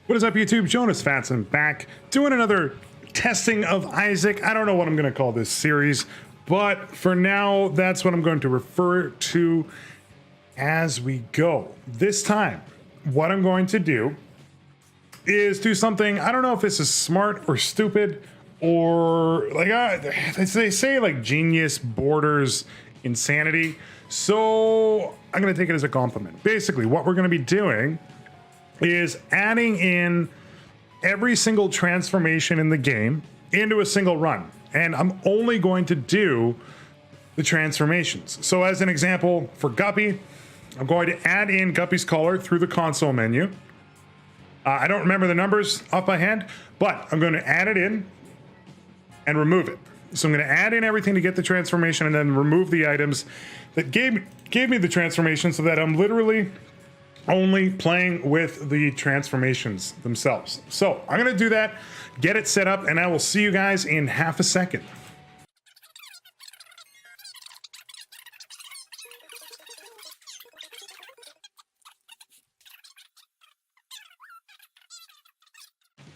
What is up, YouTube? Jonusfatson back doing another testing of Isaac. I don't know what I'm going to call this series, but for now, that's what I'm going to refer to as we go. This time, what I'm going to do is do something, I don't know if this is smart or stupid, or like they say like genius borders insanity. So I'm going to take it as a compliment. Basically, what we're going to be doing is adding in every single transformation in the game into a single run. And I'm only going to do the transformations. So as an example, for Guppy, I'm going to add in Guppy's collar through the console menu. I don't remember the numbers off by hand, but I'm going to add it in and remove it. So I'm going to add in everything to get the transformation and then remove the items that gave me the transformation, so that I'm literally only playing with the transformations themselves. So I'm going to do that, get it set up, and I will see you guys in half a second.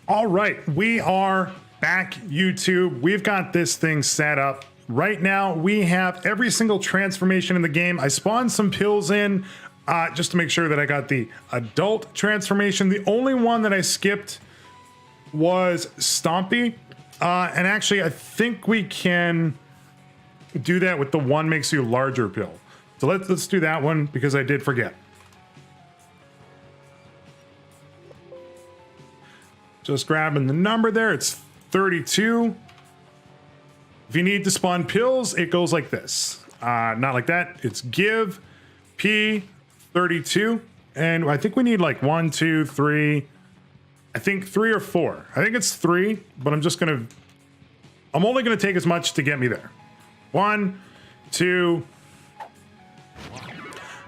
All right, we are back, YouTube. We've got this thing set up. Right now, we have every single transformation in the game. I spawned some pills in just to make sure that I got the adult transformation. The only one that I skipped was Stompy. And actually, I think we can do that with the one makes you larger pill. So let's do that one because I did forget. Just grabbing the number there, it's 32. If you need to spawn pills, it goes like this. Not like that, it's give P32. And I think we need like 1, 2, 3. I think 3 or 4. I think it's 3, but I'm only gonna take as much to get me there. 1, 2,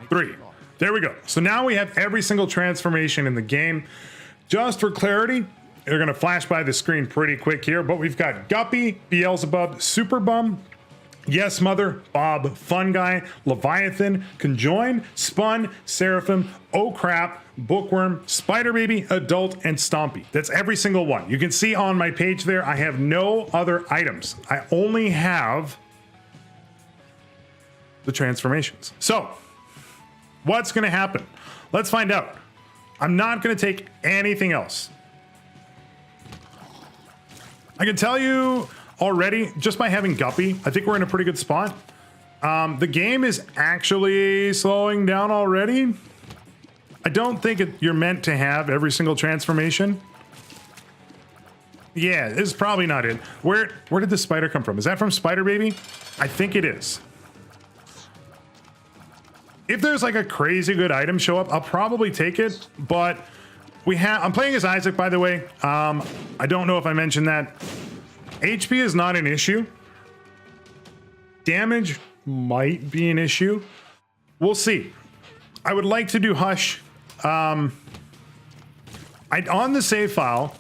3. There we go. So now we have every single transformation in the game. Just for clarity, they're going to flash by the screen pretty quick here, but we've got Guppy, Beelzebub, Super Bum, Yes Mother, Bob, Fun Guy, Leviathan, Conjoin, Spun, Seraphim, Oh Crap, Bookworm, Spider Baby, Adult, and Stompy. That's every single one. You can see on my page there, I have no other items. I only have the transformations. So, what's going to happen? Let's find out. I'm not going to take anything else. I can tell you already, just by having Guppy, I think we're in a pretty good spot. The game is actually slowing down already. I don't think you're meant to have every single transformation. Yeah, this is probably not it. Where did the spider come from? Is that from Spider Baby? I think it is. If there's like a crazy good item show up, I'll probably take it, but I'm playing as Isaac, by the way. I don't know if I mentioned that. HP is not an issue. Damage might be an issue. We'll see. I would like to do Hush. On the save file,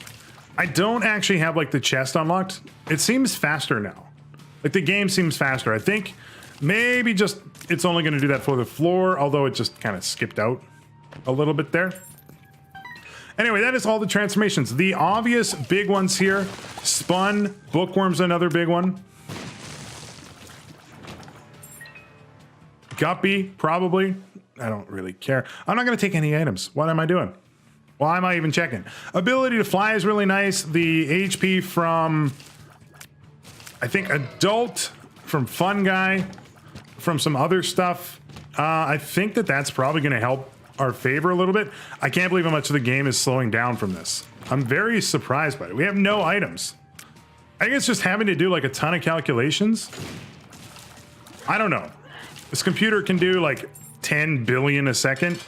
I don't actually have like the chest unlocked. It seems faster now. Like the game seems faster. I think maybe just it's only going to do that for the floor, although it just kind of skipped out a little bit there. Anyway, that is all the transformations. The obvious big ones here. Spun, Bookworm's another big one. Guppy, probably. I don't really care. I'm not going to take any items. What am I doing? Why am I even checking? Ability to fly is really nice. The HP from, I think, Adult, from Fun Guy, from some other stuff. I think that's probably going to help our favor a little bit. I can't believe how much of the game is slowing down from this. I'm very surprised by it. We have no items. I think it's just having to do like a ton of calculations. I don't know. This computer can do like 10 billion a second.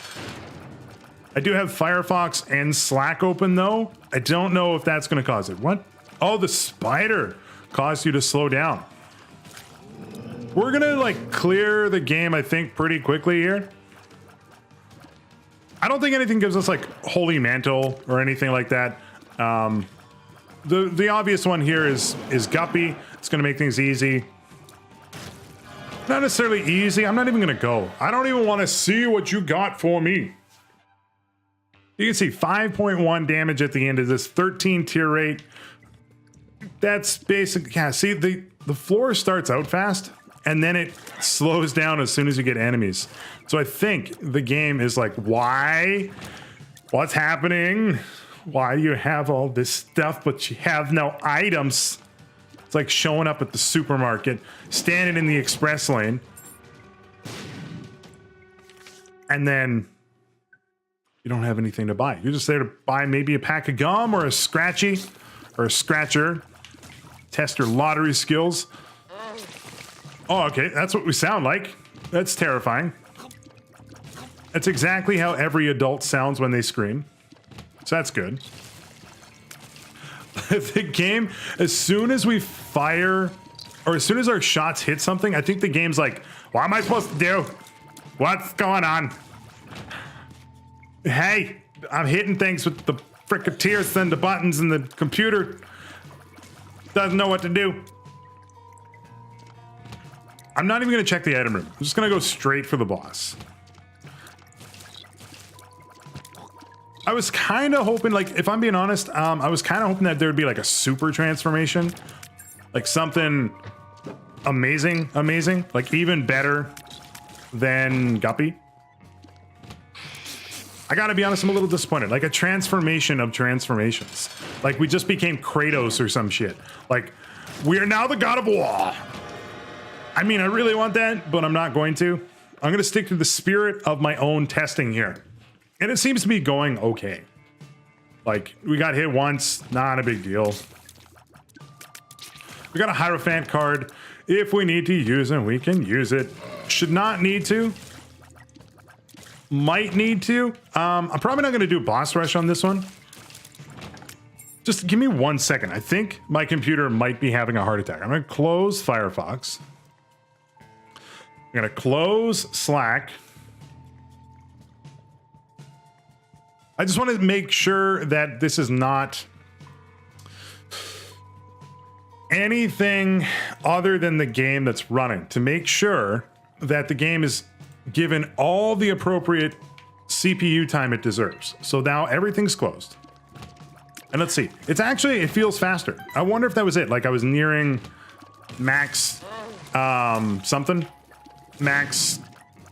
I do have Firefox and Slack open though. I don't know if that's going to cause it. What? Oh, the spider caused you to slow down. We're going to like clear the game, I think, pretty quickly here. I don't think anything gives us like Holy Mantle or anything like that. The obvious one here is Guppy. It's going to make things easy. Not necessarily easy. I'm not even going to go. I don't even want to see what you got for me. You can see 5.1 damage at the end of this, 13 tier rate. That's basic. Yeah, see, the floor starts out fast and then it slows down as soon as you get enemies. So I think the game is like, why? What's happening? Why do you have all this stuff but you have no items? It's like showing up at the supermarket, standing in the express lane, and then you don't have anything to buy. You're just there to buy maybe a pack of gum or a scratchy or a scratcher. Test your lottery skills. Oh, okay, that's what we sound like. That's terrifying. That's exactly how every adult sounds when they scream. So that's good. The game, as soon as we fire, or as soon as our shots hit something, I think the game's like, what am I supposed to do? What's going on? Hey, I'm hitting things with the fricketeers and the buttons, and the computer doesn't know what to do. I'm not even going to check the item room. I'm just going to go straight for the boss. I was kind of hoping, like, if I'm being honest, I was kind of hoping that there would be like a super transformation, like something amazing, like even better than Guppy. I gotta be honest, I'm a little disappointed. Like a transformation of transformations. Like we just became Kratos or some shit. Like, we are now the god of war. I mean, I really want that, but I'm not going to. I'm gonna stick to the spirit of my own testing here. And it seems to be going okay. Like, we got hit once, not a big deal. We got a Hierophant card. If we need to use it, we can use it. Should not need to. Might need to. I'm probably not going to do boss rush on this one. Just give me 1 second. I think my computer might be having a heart attack. I'm going to close Firefox. I'm going to close Slack. I just want to make sure that this is not anything other than the game that's running, to make sure that the game is given all the appropriate CPU time it deserves. So now everything's closed. And let's see. It's actually, it feels faster. I wonder if that was it. Like I was nearing max something. Max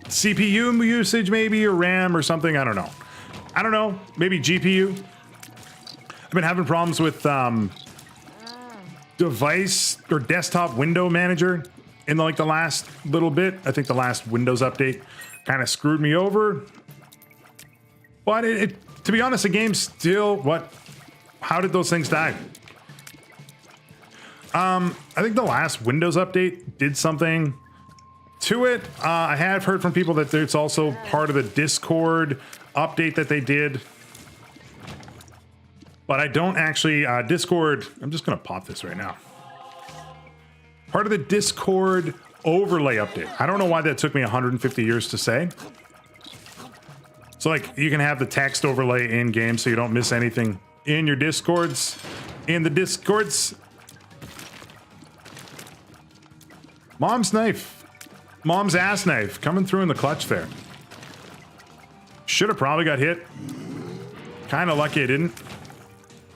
CPU usage maybe, or RAM or something. I don't know. I don't know. Maybe GPU. I've been having problems with device or desktop window manager in like the last little bit. I think the last Windows update kind of screwed me over. But to be honest, the game still, how did those things die? I think the last Windows update did something to it. I have heard from people that it's also part of the Discord update that they did. But I don't actually, Discord, I'm just gonna pop this right now. Part of the Discord overlay update. I don't know why that took me 150 years to say. So like, you can have the text overlay in game so you don't miss anything in your Discords. In the Discords. Mom's knife. Mom's ass knife coming through in the clutch there. Should have probably got hit. Kind of lucky I didn't.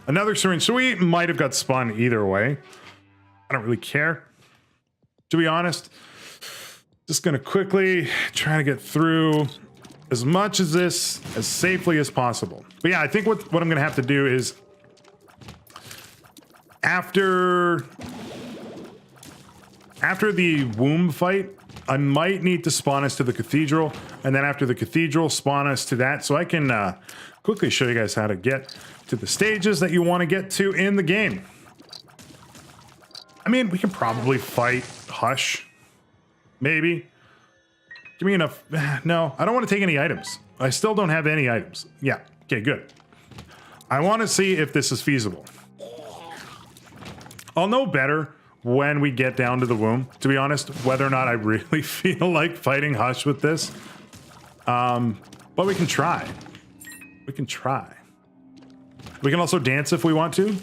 Another syringe. So we might have got spun either way. I don't really care, to be honest. Just gonna quickly try to get through as much as this as safely as possible. But yeah, I think what I'm gonna have to do is after the womb fight, I might need to spawn us to the cathedral, and then after the cathedral, spawn us to that, so I can quickly show you guys how to get to the stages that you want to get to in the game. I mean, we can probably fight Hush. Maybe. Give me enough. No, I don't want to take any items. I still don't have any items. Yeah, okay, good. I want to see if this is feasible. I'll know better when we get down to the womb, to be honest, whether or not I really feel like fighting Hush with this. But we can try. We can try. We can also dance if we want to.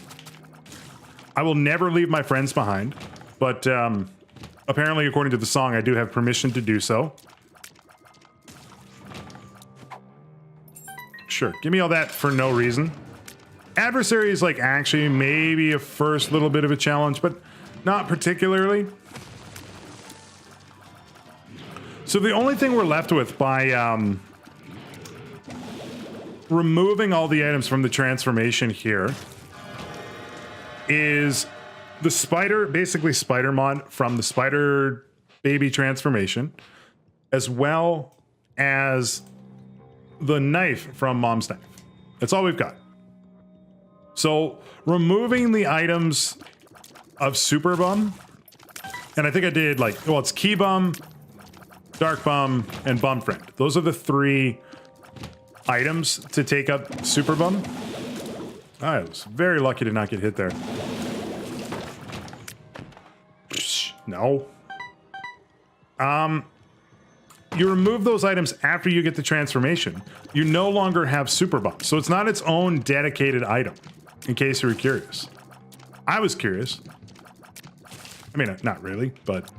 I will never leave my friends behind, but apparently, according to the song, I do have permission to do so. Sure, give me all that for no reason. Adversary is like actually maybe a first little bit of a challenge, but not particularly. So the only thing we're left with by removing all the items from the transformation here is the spider, basically spider mod from the spider baby transformation, as well as the knife from Mom's Knife. That's all we've got. So removing the items of Super Bum, and I think I did like, well, it's Key Bum, Dark Bum, and Bum Friend. Those are the 3 items to take up Super Bum. I was very lucky to not get hit there. No. You remove those items after you get the transformation. You no longer have Super Bum, so it's not its own dedicated item, in case you were curious. I was curious. I mean, not really, but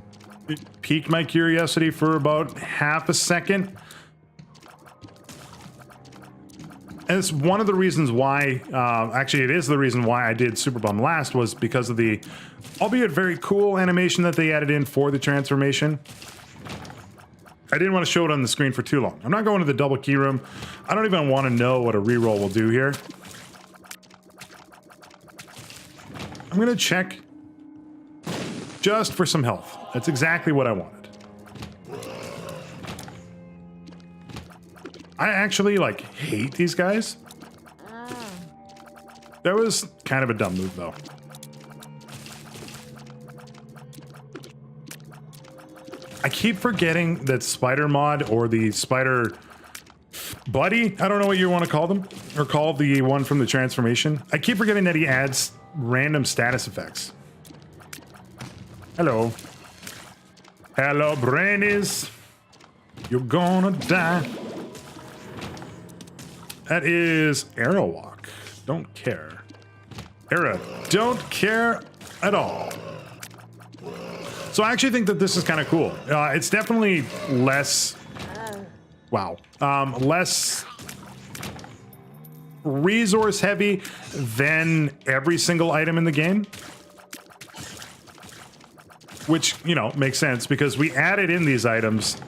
it piqued my curiosity for about half a second. And it's one of the reasons why, actually it is the reason why I did Super Bum last, was because of the, albeit very cool animation that they added in for the transformation. I didn't want to show it on the screen for too long. I'm not going to the double key room. I don't even want to know what a reroll will do here. I'm going to check just for some health. That's exactly what I wanted. I actually, like, hate these guys. That was kind of a dumb move, though. I keep forgetting that Spider Mod, or the Spider Buddy, I don't know what you want to call them, or call the one from the transformation. I keep forgetting that he adds random status effects. Hello. Hello, brainies. You're gonna die. That is Arrow Walk. Don't care. Arrow, don't care at all. So I actually think that this is kind of cool. It's definitely less, wow, less resource heavy than every single item in the game. Which, you know, makes sense because we added in these items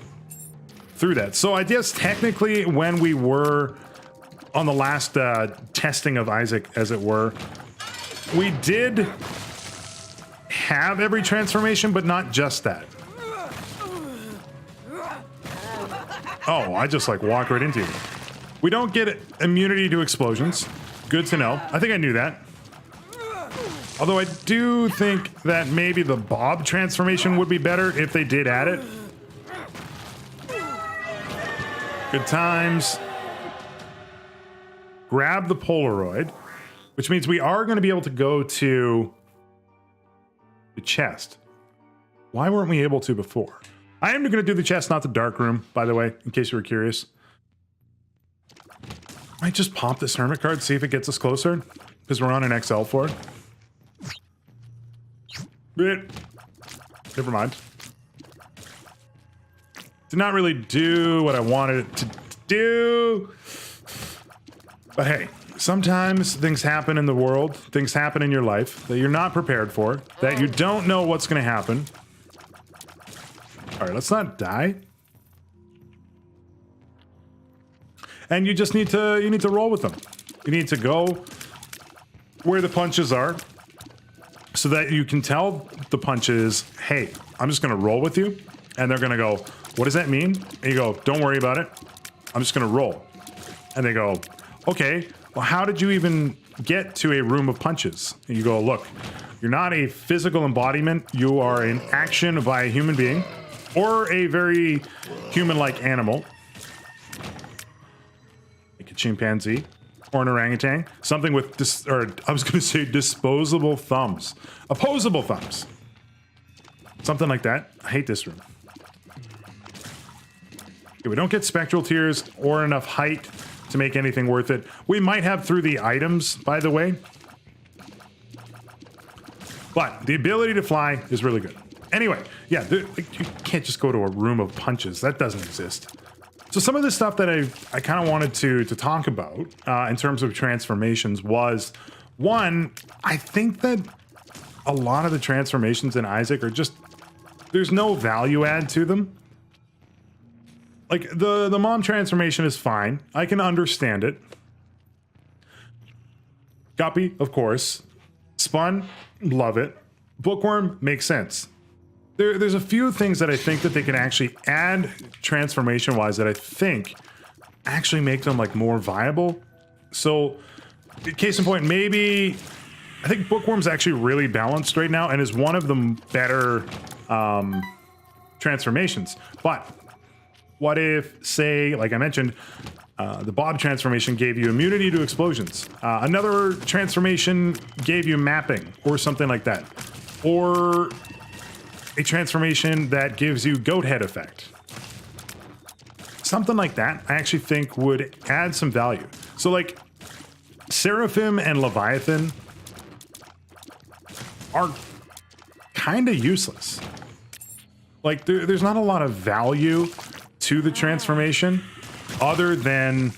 through that. So I guess technically when we were on the last testing of Isaac, as it were, we did have every transformation, but not just that. Oh, I just like walk right into you. We don't get immunity to explosions. Good to know. I think I knew that. Although I do think that maybe the Bob transformation would be better if they did add it. Good times. Grab the Polaroid, which means we are going to be able to go to the chest. Why weren't we able to before? I am going to do the chest, not the dark room, by the way, in case you were curious. Might just pop this hermit card, see if it gets us closer, because we're on an XL floor. Never mind. Did not really do what I wanted it to do. But hey, sometimes things happen in the world, things happen in your life that you're not prepared for, that you don't know what's going to happen. All right, let's not die. And you just need to roll with them. You need to go where the punches are so that you can tell the punches, hey, I'm just going to roll with you. And they're going to go, what does that mean? And you go, don't worry about it. I'm just going to roll. And they go, okay, well, how did you even get to a room of punches? And you go, look, you're not a physical embodiment. You are an action by a human being or a very human-like animal. Like a chimpanzee or an orangutan. Something with, I was going to say disposable thumbs. Opposable thumbs. Something like that. I hate this room. Okay, we don't get spectral tears or enough height to make anything worth it. We might have through the items, by the way. But the ability to fly is really good. Anyway, yeah, you can't just go to a room of punches. That doesn't exist. So some of the stuff that I kind of wanted to talk about in terms of transformations was, one, I think that a lot of the transformations in Isaac are just, there's no value add to them. Like the mom transformation is fine. I can understand it. Guppy, of course. Spun, love it. Bookworm makes sense. There's a few things that I think that they can actually add transformation-wise that I think actually make them like more viable. So, case in point, maybe I think Bookworm's actually really balanced right now and is one of the better transformations. But what if, say, like I mentioned, the Bob transformation gave you immunity to explosions. Another transformation gave you mapping or something like that. Or a transformation that gives you goat head effect. Something like that I actually think would add some value. So like Seraphim and Leviathan are kind of useless. Like there's not a lot of value to the transformation other than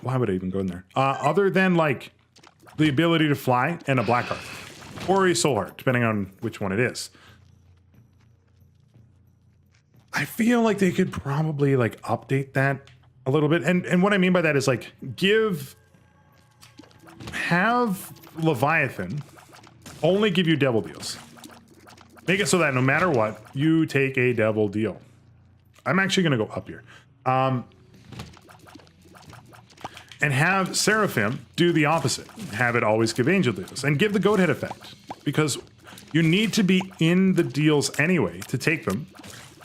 why would I even go in there? Other than like the ability to fly and a black heart or a soul heart, depending on which one it is. I feel like they could probably like update that a little bit. And what I mean by that is like have Leviathan only give you devil deals. Make it so that no matter what, you take a devil deal. I'm actually going to go up here. And have Seraphim do the opposite. Have it always give angel deals and give the goat head effect, because you need to be in the deals anyway to take them.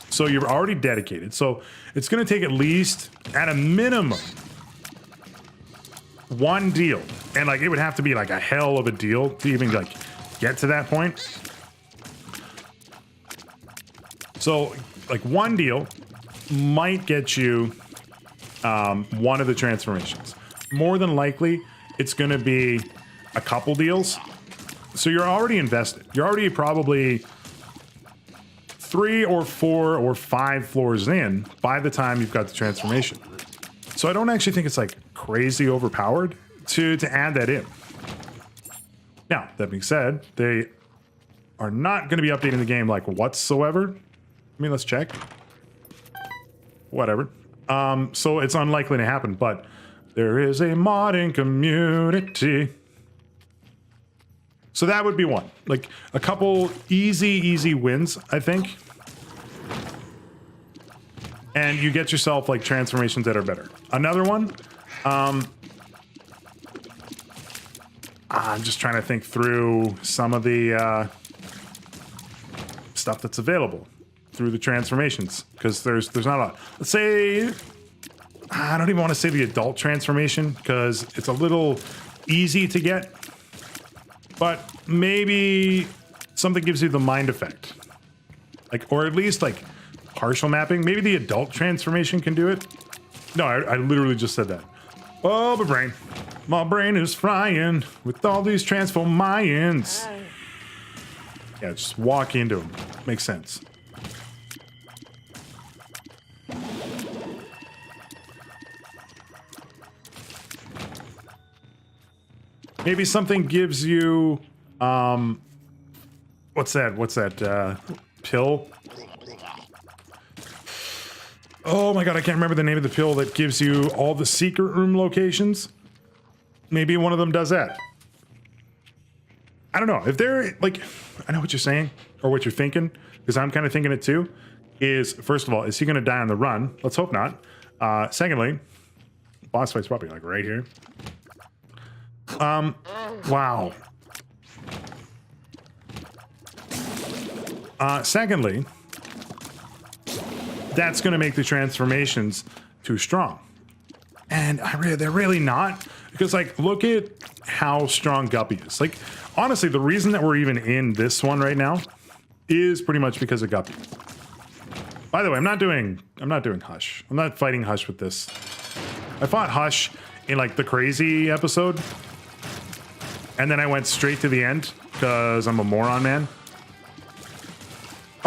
So you're already dedicated. So it's going to take at least, at a minimum, one deal. And like it would have to be like a hell of a deal to even like get to that point. So like one deal might get you one of the transformations. More than likely, it's going to be a couple deals. So you're already invested. You're already probably 3 or 4 or 5 floors in by the time you've got the transformation. So I don't actually think it's like crazy overpowered to add that in. Now, that being said, they are not going to be updating the game like whatsoever. I mean, let's check. Whatever. So it's unlikely to happen, but there is a modding community. So that would be one. Like a couple easy wins, I think. And you get yourself like transformations that are better. Another one, I'm just trying to think through some of the stuff that's available through the transformations, because there's not a lot. Let's say, I don't even want to say the adult transformation because it's a little easy to get, but maybe something gives you the mind effect, like, or at least like partial mapping. Maybe the adult transformation can do it. No, I literally just said that. Oh, my brain is frying with all these transformations. Yeah, just walk into them. Makes sense. Maybe something gives you, what's that, pill? Oh my god, I can't remember the name of the pill that gives you all the secret room locations. Maybe one of them does that. I don't know. If they're, like, I know what you're saying, or what you're thinking, because I'm kind of thinking it too, is, first of all, is he going to die on the run? Let's hope not. Secondly, boss fight's probably, like, right here. Wow. Secondly, that's going to make the transformations too strong. And they're really not, because like, look at how strong Guppy is. Like, honestly, the reason that we're even in this one right now is pretty much because of Guppy. By the way, I'm not doing Hush. I'm not fighting Hush with this. I fought Hush in like the crazy episode, and then I went straight to the end because I'm a moron, man.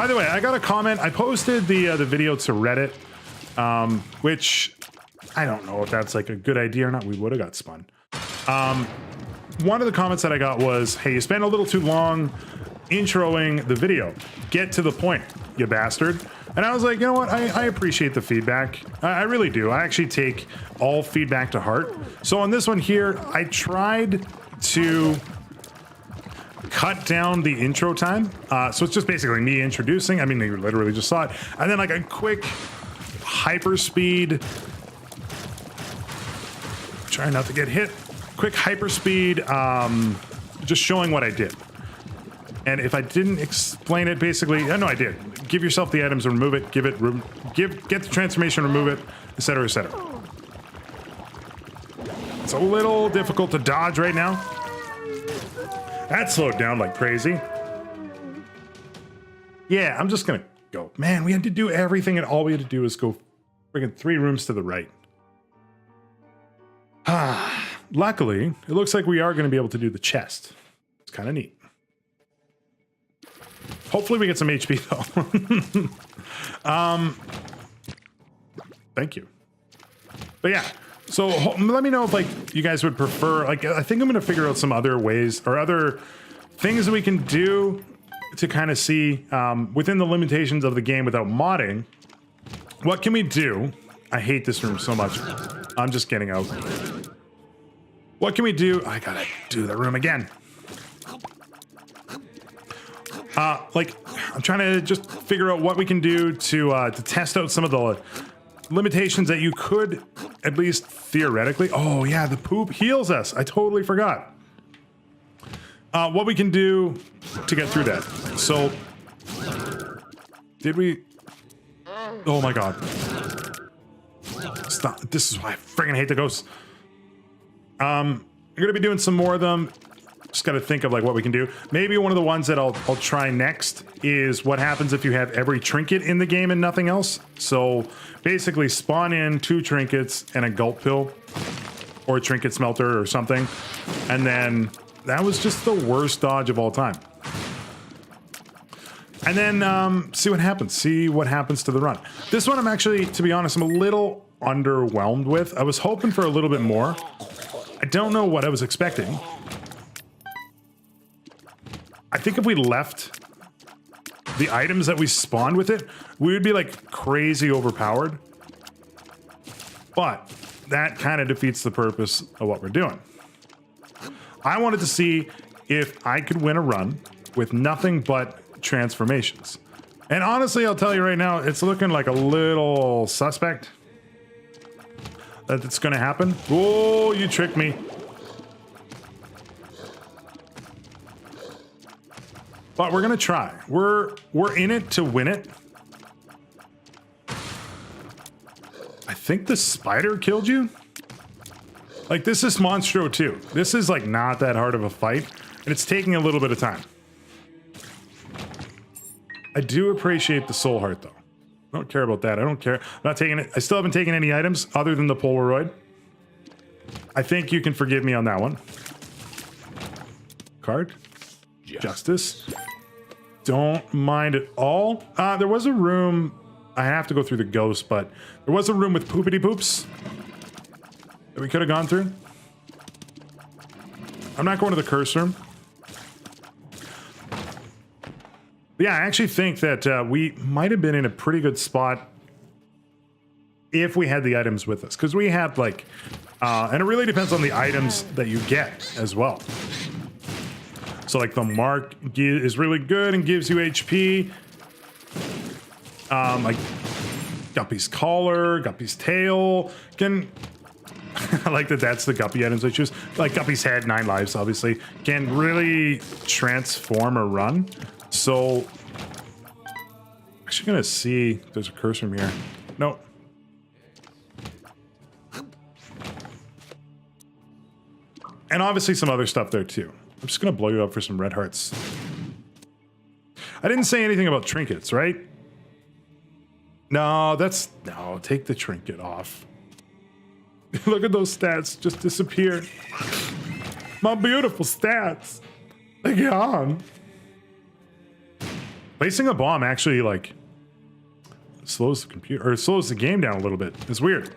By the way, I got a comment. I posted the video to Reddit, which I don't know if that's like a good idea or not. We would have got spun. One of the comments that I got was, hey, you spent a little too long introing the video. Get to the point, you bastard. And I was like, you know what? I appreciate the feedback. I really do. I actually take all feedback to heart. So on this one here, I tried to cut down the intro time. So it's just basically me introducing. I mean, you literally just saw it. And then like a quick hyperspeed. Try not to get hit. Quick hyperspeed, just showing what I did. And if I didn't explain it, basically, no, I did. Give yourself the items, remove it, get the transformation, remove it, etc., etc. It's a little difficult to dodge right now. That slowed down like crazy. Yeah, I'm just gonna go. Man, we had to do everything, and all we had to do was go freaking 3 rooms to the right. Luckily, it looks like we are going to be able to do the chest. It's kind of neat. Hopefully we get some HP though. Thank you. But yeah, so let me know if like you guys would prefer, like, I think I'm going to figure out some other ways or other things that we can do to kind of see within the limitations of the game without modding. What can we do? I hate this room so much. I'm just getting out. What can we do? I gotta do the room again. Like, I'm trying to just figure out what we can do to test out some of the limitations that you could, at least theoretically. Oh yeah, the poop heals us. I totally forgot. What we can do to get through that. So, did we? Oh my god. Stop. This is why I friggin' hate the ghosts. I'm gonna be doing some more of them. Just gotta think of like what we can do. Maybe one of the ones that I'll try next is what happens if you have every trinket in the game and nothing else. So basically spawn in 2 trinkets and a gulp pill or a trinket smelter or something. And then that was just the worst dodge of all time. And then see what happens. See what happens to the run. This one I'm actually, to be honest, I'm a little underwhelmed with. I was hoping for a little bit more. I don't know what I was expecting. I think if we left the items that we spawned with it, we would be like crazy overpowered. But that kind of defeats the purpose of what we're doing. I wanted to see if I could win a run with nothing but transformations. And honestly, I'll tell you right now, it's looking like a little suspect that it's going to happen. Oh, you tricked me. But we're going to try. We're in it to win it. I think the spider killed you. Like, this is Monstro 2. This is like not that hard of a fight, and it's taking a little bit of time. I do appreciate the soul heart though. I don't care about that. I don't care. I'm not taking it. I still haven't taken any items other than the Polaroid. I think you can forgive me on that one. Card. Justice. Don't mind at all. There was a room. I have to go through the ghost, but there was a room with poopity poops that we could have gone through. I'm not going to the curse room. But yeah, I actually think that we might have been in a pretty good spot if we had the items with us, because we have like, and it really depends on the items that you get as well. So like the mark is really good and gives you HP. Like Guppy's collar, Guppy's tail can. I like that. That's the Guppy items I choose. Like Guppy's head, 9 lives, obviously can really transform a run. So I'm actually gonna see if there's a curse room here. Nope. And obviously some other stuff there too. I'm just gonna blow you up for some red hearts. I didn't say anything about trinkets, right? No, take the trinket off. Look at those stats just disappeared. My beautiful stats. They're gone. Placing a bomb actually like slows the computer or slows the game down a little bit. It's weird.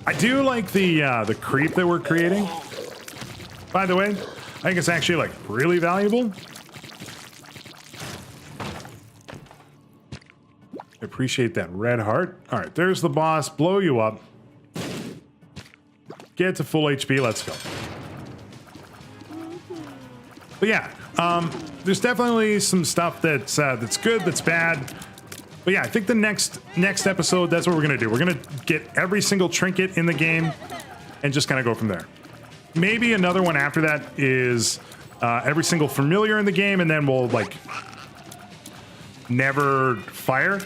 I do like the creep that we're creating. By the way, I think it's actually like really valuable. I appreciate that red heart. All right, there's the boss. Blow you up. Get to full HP. Let's go. But yeah, there's definitely some stuff that's good, that's bad. But yeah, I think the next episode, that's what we're gonna do. We're gonna get every single trinket in the game and just kind of go from there. Maybe another one after that is every single familiar in the game, and then we'll like never fire.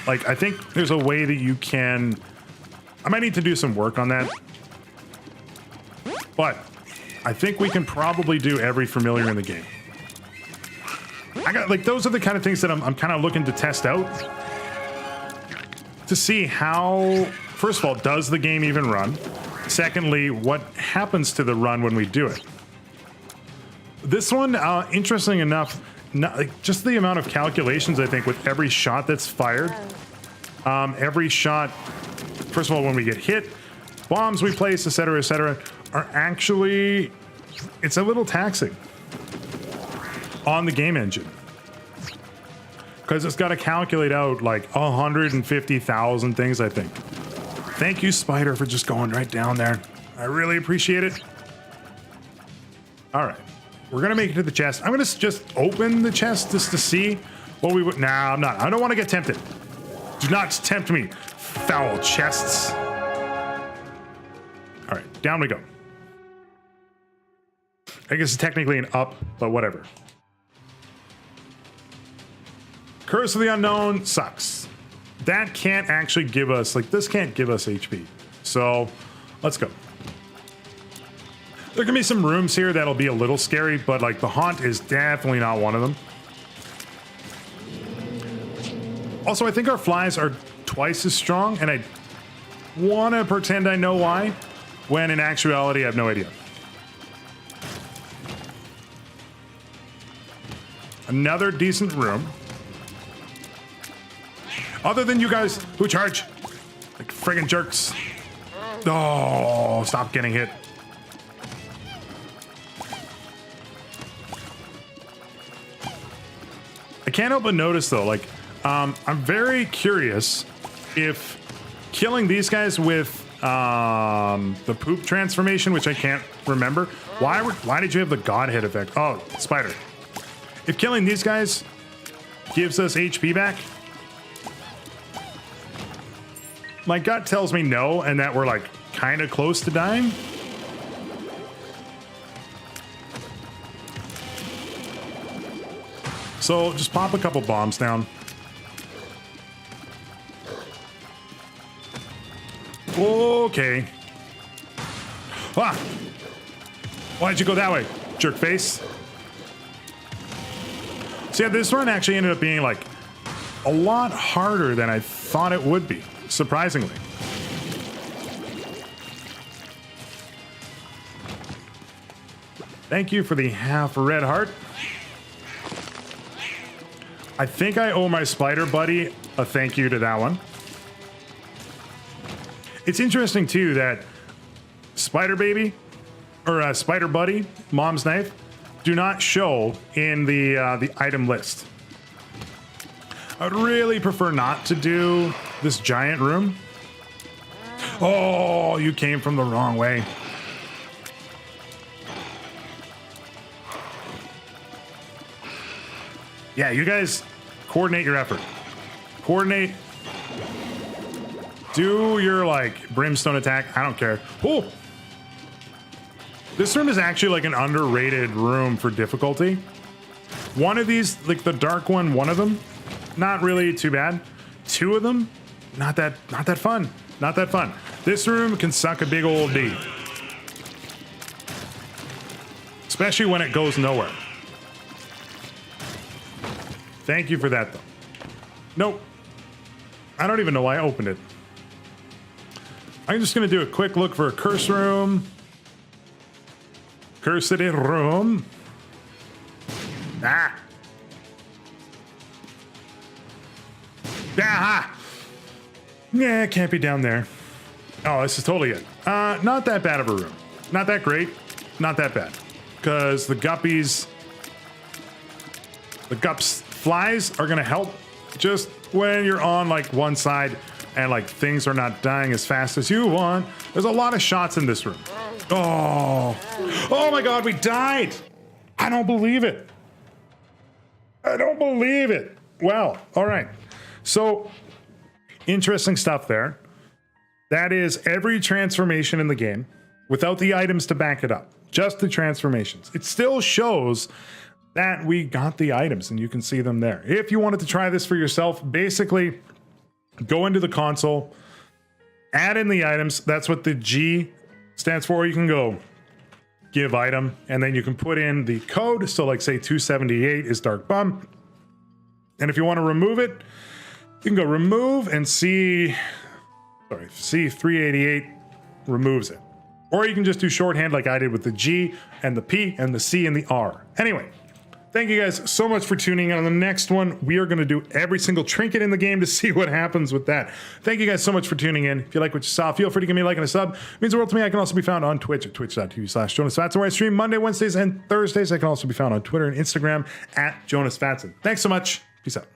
Like I think there's a way that you can. I might need to do some work on that, but I think we can probably do every familiar in the game. I got like those are the kind of things that I'm kind of looking to test out to see how, first of all, does the game even run? Secondly, what happens to the run when we do it? This one, interesting enough, like just the amount of calculations I think with every shot that's fired. Every shot, first of all, when we get hit, bombs we place, etc., are actually, it's a little taxing on the game engine. Because it's got to calculate out like 150,000 things, I think. Thank you, Spider, for just going right down there. I really appreciate it. All right. We're going to make it to the chest. I'm going to just open the chest just to see what we would... Nah, I'm not. I don't want to get tempted. Do not tempt me, foul chests. All right, down we go. I guess it's technically an up, but whatever. Curse of the Unknown sucks. That can't actually give us, like, this can't give us HP. So, let's go. There can be some rooms here that'll be a little scary, but, like, the Haunt is definitely not one of them. Also, I think our flies are twice as strong, and I want to pretend I know why, when in actuality, I have no idea. Another decent room. Other than you guys who charge like friggin' jerks. Oh, stop getting hit. I can't help but notice though, like, I'm very curious if killing these guys with the poop transformation, which I can't remember. Why did you have the Godhead effect? Oh, Spider. If killing these guys gives us HP back, my gut tells me no, and that we're like kind of close to dying. So just pop a couple bombs down. Okay. Ah! Why'd you go that way, jerk face? So yeah, this run actually ended up being like a lot harder than I thought it would be, surprisingly. Thank you for the half red heart. I think I owe my spider buddy a thank you to that one. It's interesting too that Spider Baby or Spider Buddy, Mom's Knife, do not show in the item list. I would really prefer not to do this giant room. Oh, you came from the wrong way. Yeah, you guys coordinate your effort. Coordinate. Do your like brimstone attack. I don't care. Oh, this room is actually like an underrated room for difficulty. One of these, like the dark one of them, not really too bad. Two of them, not that fun. Not that fun. This room can suck a big old D. Especially when it goes nowhere. Thank you for that, though. Nope. I don't even know why I opened it. I'm just going to do a quick look for a curse room. Cursed room. Ah. Ah! Yeah, it can't be down there. Oh, this is totally it. Not that bad of a room. Not that great. Not that bad. Because the gups flies are gonna help just when you're on like one side and like things are not dying as fast as you want. There's a lot of shots in this room. Oh my God, we died. I don't believe it. I don't believe it. Well, all right. So interesting stuff there. That is every transformation in the game without the items to back it up. Just the transformations. It still shows that we got the items and you can see them there. If you wanted to try this for yourself, basically go into the console, add in the items. That's what the G stands for. You can go give item and then you can put in the code. So like say 278 is Dark Bum. And if you want to remove it, you can go remove and C388 removes it. Or you can just do shorthand like I did with the G and the P and the C and the R. Anyway, thank you guys so much for tuning in. On the next one, we are going to do every single trinket in the game to see what happens with that. Thank you guys so much for tuning in. If you like what you saw, feel free to give me a like and a sub. It means the world to me. I can also be found on Twitch at twitch.tv/Jonusfatson, where I stream Monday, Wednesdays, and Thursdays. I can also be found on Twitter and Instagram at Jonusfatson. Thanks so much. Peace out.